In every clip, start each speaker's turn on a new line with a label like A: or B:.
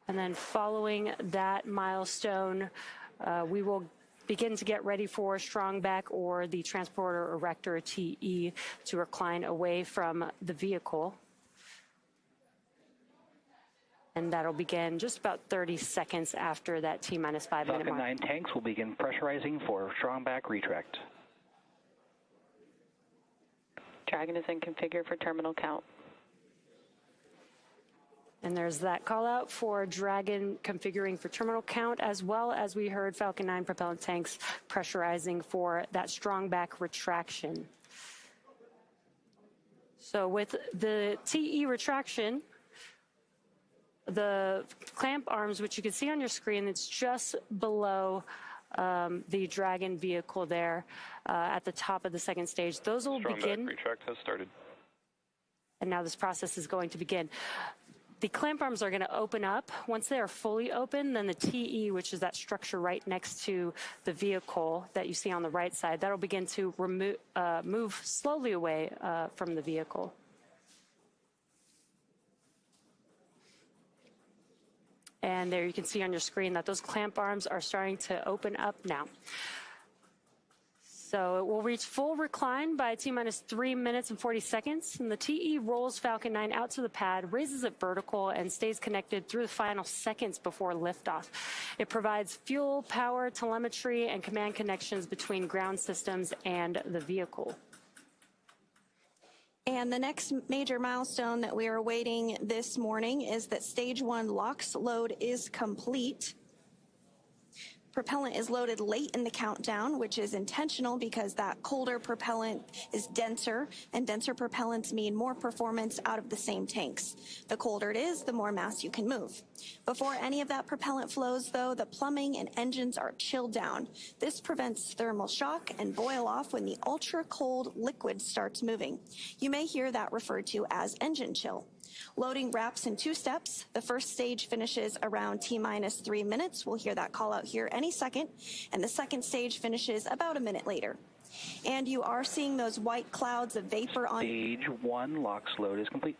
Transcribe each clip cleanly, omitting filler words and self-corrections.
A: And then following that milestone, we will begin to get ready for strong back or the transporter erector TE to recline away from the vehicle. And that'll begin just about 30 seconds after that T-minus 5 minute mark.
B: Falcon 9 tanks will begin pressurizing for strong back retract.
C: Dragon is in configure for terminal count.
A: And there's that call out for Dragon configuring for terminal count, as well as we heard Falcon 9 propellant tanks pressurizing for that strong back retraction. So with the TE retraction, the clamp arms, which you can see on your screen, it's just below the Dragon vehicle there at the top of the second stage. Those will begin.
D: Strong back retract has started.
A: And now this process is going to begin. The clamp arms are going to open up. Once they are fully open, then the TE, which is that structure right next to the vehicle that you see on the right side, that'll begin to move slowly away from the vehicle. And there you can see on your screen that those clamp arms are starting to open up now. So it will reach full recline by T-minus 3 minutes and 40 seconds. And the TE rolls Falcon 9 out to the pad, raises it vertical, and stays connected through the final seconds before liftoff. It provides fuel, power, telemetry, and command connections between ground systems and the vehicle.
E: And the next major milestone that we are awaiting this morning is that Stage 1 LOX load is complete. Propellant is loaded late in the countdown, which is intentional because that colder propellant is denser, and denser propellants mean more performance out of the same tanks. The colder it is, the more mass you can move. Before any of that propellant flows, though, the plumbing and engines are chilled down. This prevents thermal shock and boil off when the ultra-cold liquid starts moving. You may hear that referred to as engine chill. Loading wraps in 2 steps. The first stage finishes around T-minus 3 minutes. We'll hear that call out here any second. And the second stage finishes about a minute later. And you are seeing those white clouds of vapor on...
B: Stage 1 LOX load is complete.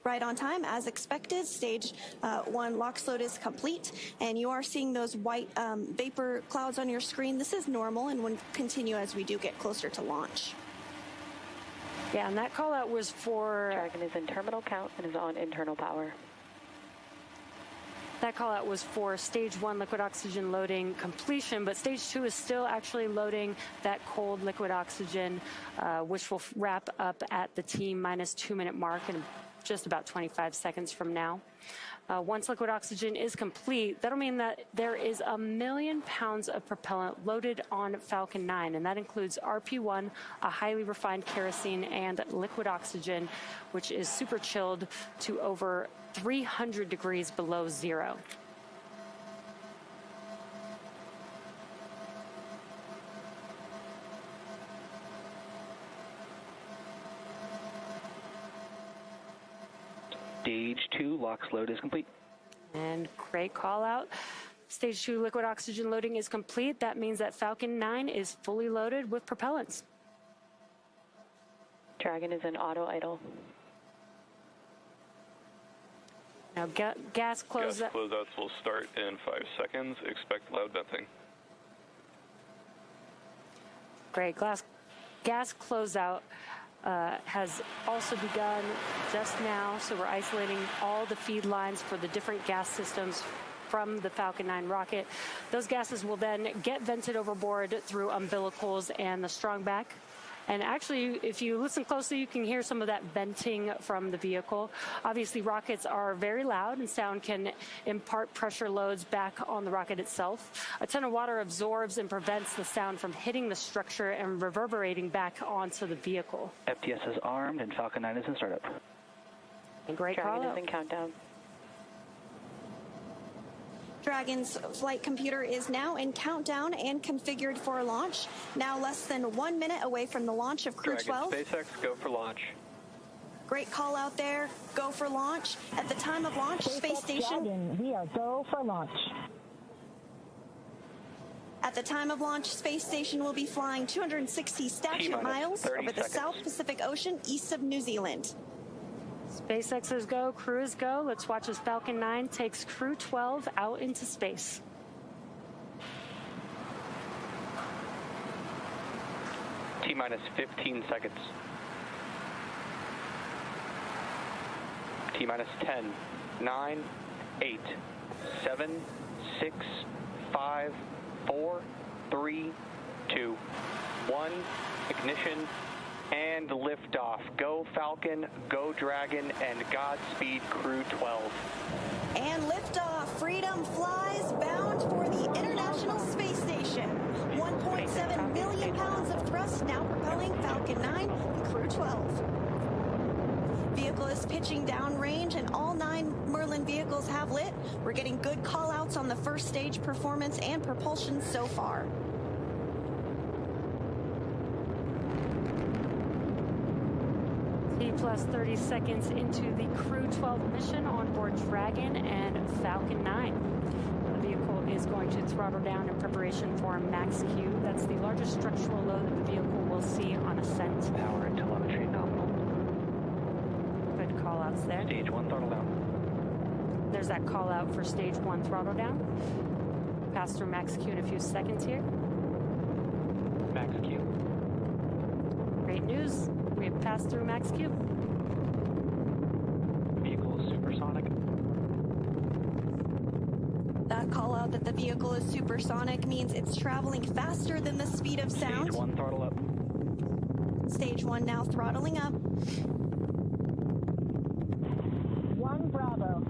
E: Right on time, as expected. Stage 1 LOX load is complete. And you are seeing those white vapor clouds on your screen. This is normal and will continue as we do get closer to launch.
A: Yeah, and that call out was for...
C: Dragon is in terminal count and is on internal power.
A: That call out was for Stage 1 liquid oxygen loading completion, but Stage 2 is still actually loading that cold liquid oxygen, which will wrap up at the T-minus 2 minute mark in just about 25 seconds from now. Once liquid oxygen is complete, that'll mean that there is 1 million pounds of propellant loaded on Falcon 9, and that includes RP1, a highly refined kerosene, and liquid oxygen, which is super chilled to over 300 degrees below zero.
B: Stage 2 LOX load is complete.
A: And great call out. Stage 2 liquid oxygen loading is complete. That means that Falcon 9 is fully loaded with propellants.
C: Dragon is in auto idle.
A: Now gas closeouts.
D: Gas closeouts will start in 5 seconds. Expect loud venting.
A: Great. Gas closeout has also begun just now, so we're isolating all the feed lines for the different gas systems from the Falcon 9 rocket. Those gases will then get vented overboard through umbilicals and the strong back. And actually, if you listen closely, you can hear some of that venting from the vehicle. Obviously, rockets are very loud, and sound can impart pressure loads back on the rocket itself. A ton of water absorbs and prevents the sound from hitting the structure and reverberating back onto the vehicle.
B: FTS is armed, and Falcon 9 is in startup.
A: And great call
C: Dragon
A: out.
C: is in countdown.
E: Dragon's flight computer is now in countdown and configured for launch. Now less than 1 minute away from the launch of Crew 12.
D: Dragon SpaceX, go for launch.
E: Great call out there. Go for launch. At the time of launch, Space Station.
F: Dragon, we are go for launch.
E: At the time of launch, Space Station will be flying 260 statute miles over the South Pacific Ocean east of New Zealand.
A: SpaceX is go, crew is go. Let's watch as Falcon 9 takes Crew 12 out into space.
F: T-minus 15 seconds. T-minus 10, 9, 8, 7, 6, 5, 4, 3, 2, 1, ignition, and liftoff. Go Falcon, go Dragon, and Godspeed Crew 12.
E: And liftoff. Freedom flies bound for the International Space Station. 1.7 million pounds of thrust now propelling Falcon 9 and Crew 12. Vehicle is pitching downrange, and all 9 Merlin vehicles have lit. We're getting good call-outs on the first stage performance and propulsion so far.
A: Plus 30 seconds into the Crew 12 mission on board Dragon and Falcon 9. The vehicle is going to throttle down in preparation for Max Q. That's the largest structural load that the vehicle will see on ascent.
B: Power and telemetry nominal.
A: Good call outs there.
B: Stage 1 throttle down.
A: There's that call out for stage 1 throttle down. Pass through Max Q in a few seconds here.
B: Max Q.
A: Great news. We have passed through Max Q.
B: Vehicle is supersonic.
E: That call out that the vehicle is supersonic means it's traveling faster than the speed of sound.
B: Stage 1 throttle up.
E: Stage 1 now throttling up.
G: 1 Bravo.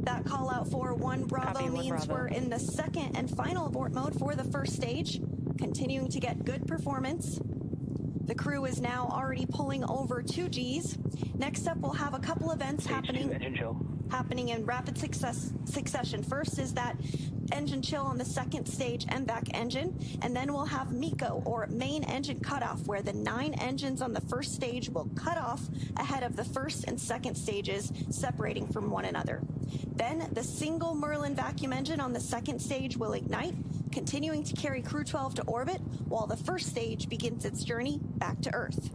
E: That call out for 1 Bravo
C: Copy, 1
E: means
C: Bravo.
E: we're in the second and final abort mode for the first stage, continuing to get good performance. The crew is now already pulling over 2 Gs. Next up, we'll have a couple events
B: Stage 2 engine chill.
E: happening in rapid succession. First is that engine chill on the second stage MVAC engine, and then we'll have MECO, or main engine cutoff, where the 9 engines on the first stage will cut off ahead of the first and second stages, separating from one another. Then the single Merlin vacuum engine on the second stage will ignite, continuing to carry Crew 12 to orbit, while the first stage begins its journey back to Earth.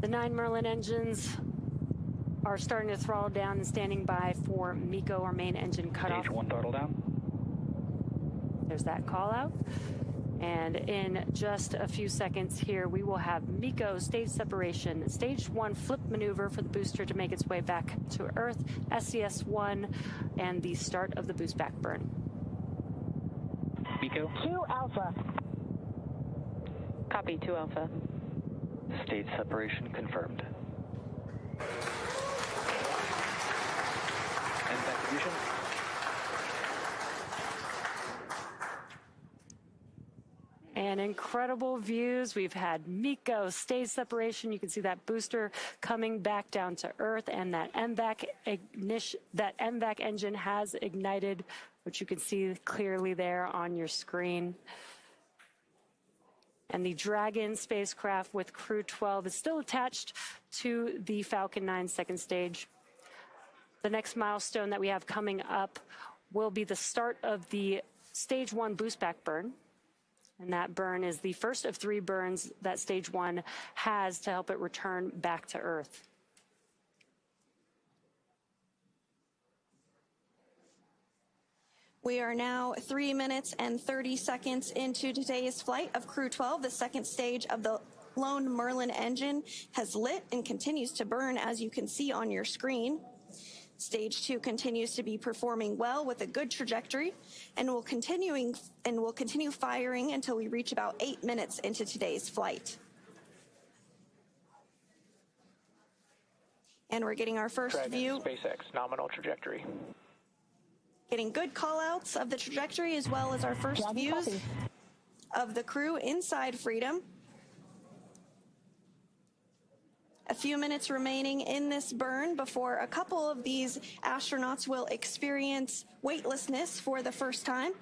A: The 9 Merlin engines are starting to throttle down and standing by for MECO, or main engine cutoff.
B: Stage 1 throttle down.
A: There's that call out. And in just a few seconds here, we will have MECO stage separation, stage 1 flip maneuver for the booster to make its way back to Earth, SES-1, and the start of the boost back burn.
B: MECO.
G: 2 Alpha.
C: Copy, 2 Alpha.
B: Stage separation confirmed. And evacuation.
A: And incredible views. We've had MECO stage separation. You can see that booster coming back down to Earth, and that MVAC engine has ignited, which you can see clearly there on your screen. And the Dragon spacecraft with Crew 12 is still attached to the Falcon 9 second stage. The next milestone that we have coming up will be the start of the stage 1 boost back burn. And that burn is the first of 3 burns that stage 1 has to help it return back to Earth.
E: We are now 3 minutes and 30 seconds into today's flight of Crew 12. The second stage of the lone Merlin engine has lit and continues to burn, as you can see on your screen. Stage 2 continues to be performing well with a good trajectory, and will continue firing until we reach about 8 minutes into today's flight. And we're getting our first
F: Dragon,
E: view.
F: SpaceX, nominal trajectory.
E: Getting good call-outs of the trajectory, as well as our first
G: Dragon
E: views
G: copy.
E: of the crew inside Freedom. A few minutes remaining in this burn before a couple of these astronauts will experience weightlessness for the first time.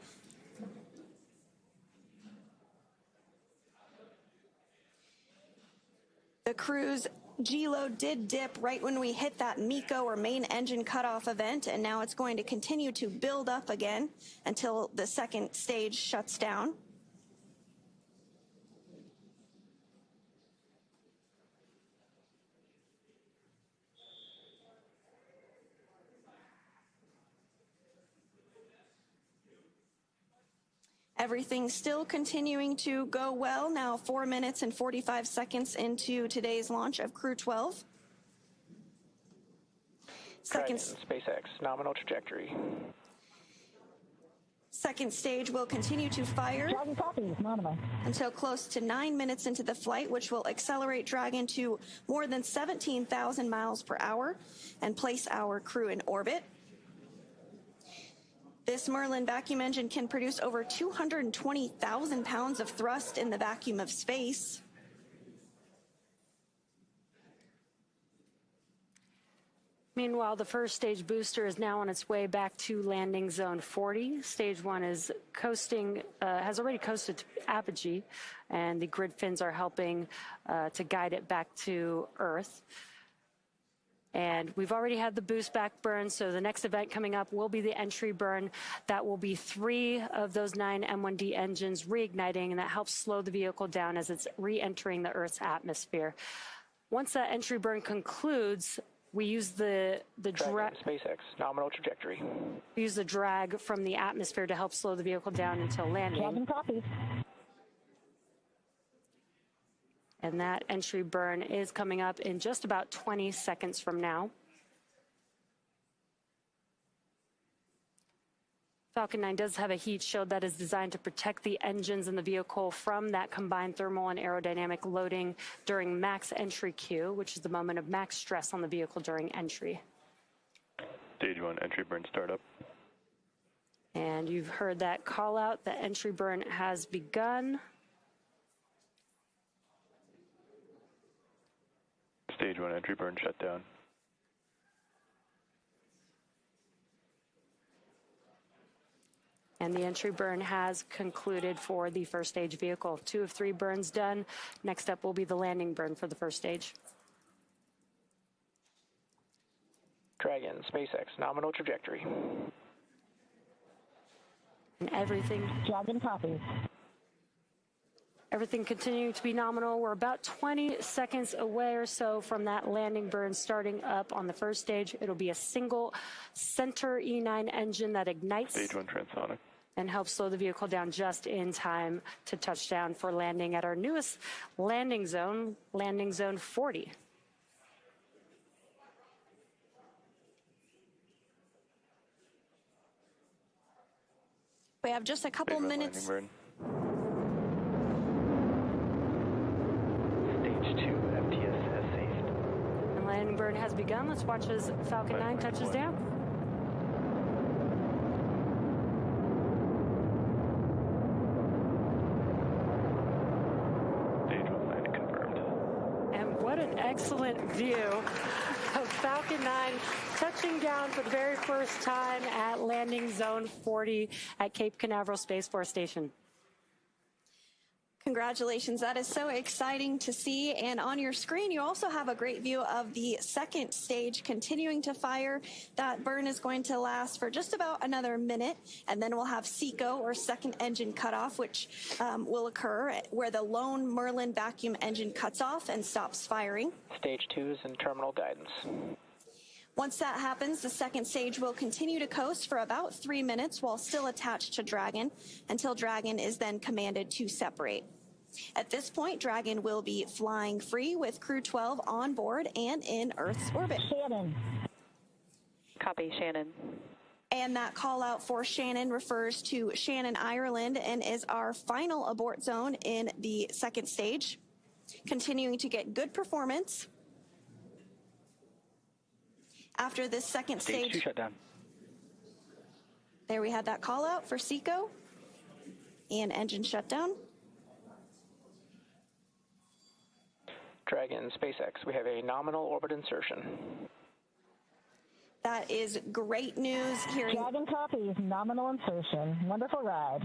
E: The crew's G-load did dip right when we hit that MECO, or main engine cutoff event, and now it's going to continue to build up again until the second stage shuts down. Everything's still continuing to go well. Now 4 minutes and 45 seconds into today's launch of Crew 12.
F: Dragon, SpaceX, nominal trajectory.
E: Second stage will continue to fire until close to 9 minutes into the flight, which will accelerate Dragon to more than 17,000 miles per hour and place our crew in orbit. This Merlin vacuum engine can produce over 220,000 pounds of thrust in the vacuum of space.
A: Meanwhile, the first stage booster is now on its way back to landing zone 40. Stage 1 is coasting, has already coasted to apogee, and the grid fins are helping to guide it back to Earth. And we've already had the boost back burn, so the next event coming up will be the entry burn. That will be 3 of those 9 M1D engines reigniting, and that helps slow the vehicle down as it's re-entering the Earth's atmosphere. Once that entry burn concludes, we use the drag.
F: SpaceX, nominal trajectory.
A: We use the drag from the atmosphere to help slow the vehicle down until landing.
G: Dragon copy.
A: And that entry burn is coming up in just about 20 seconds from now. Falcon 9 does have a heat shield that is designed to protect the engines in the vehicle from that combined thermal and aerodynamic loading during max entry Q, which is the moment of max stress on the vehicle during entry.
D: Stage 1 entry burn startup.
A: And you've heard that call out. The entry burn has begun.
D: Stage 1 entry burn shutdown.
A: And the entry burn has concluded for the first stage vehicle. 2 of 3 burns done. Next up will be the landing burn for the first stage.
F: Dragon, SpaceX, nominal trajectory.
A: And everything continuing to be nominal. We're about 20 seconds away or so from that landing burn starting up on the first stage. It'll be a single center E9 engine that ignites.
D: Stage 1 transonic.
A: And helps slow the vehicle down just in time to touch down for landing at our newest landing zone 40.
E: We have just a couple minutes.
B: Stage 2 FTS has saved.
A: And landing burn has begun. Let's watch as Falcon 9 touches down.
D: Stage 1 landing confirmed.
A: And what an excellent view of Falcon 9 touching down for the very first time at landing zone 40 at Cape Canaveral Space Force Station.
E: Congratulations, that is so exciting to see. And on your screen, you also have a great view of the second stage continuing to fire. That burn is going to last for just about another minute, and then we'll have SECO, or second engine cutoff, which will occur where the lone Merlin vacuum engine cuts off and stops firing.
F: Stage 2 is in terminal guidance.
E: Once that happens, the second stage will continue to coast for about 3 minutes while still attached to Dragon, until Dragon is then commanded to separate. At this point, Dragon will be flying free with Crew 12 on board and in Earth's orbit.
G: Shannon.
C: Copy, Shannon.
E: And that call out for Shannon refers to Shannon, Ireland, and is our final abort zone in the second stage. Continuing to get good performance. After this second
B: Stage 2
E: stage,
B: shutdown.
E: there we had that call out for SECO and engine shutdown.
F: Dragon, SpaceX, we have a nominal orbit insertion.
E: That is great news here.
G: Dragon copies, nominal insertion. Wonderful ride.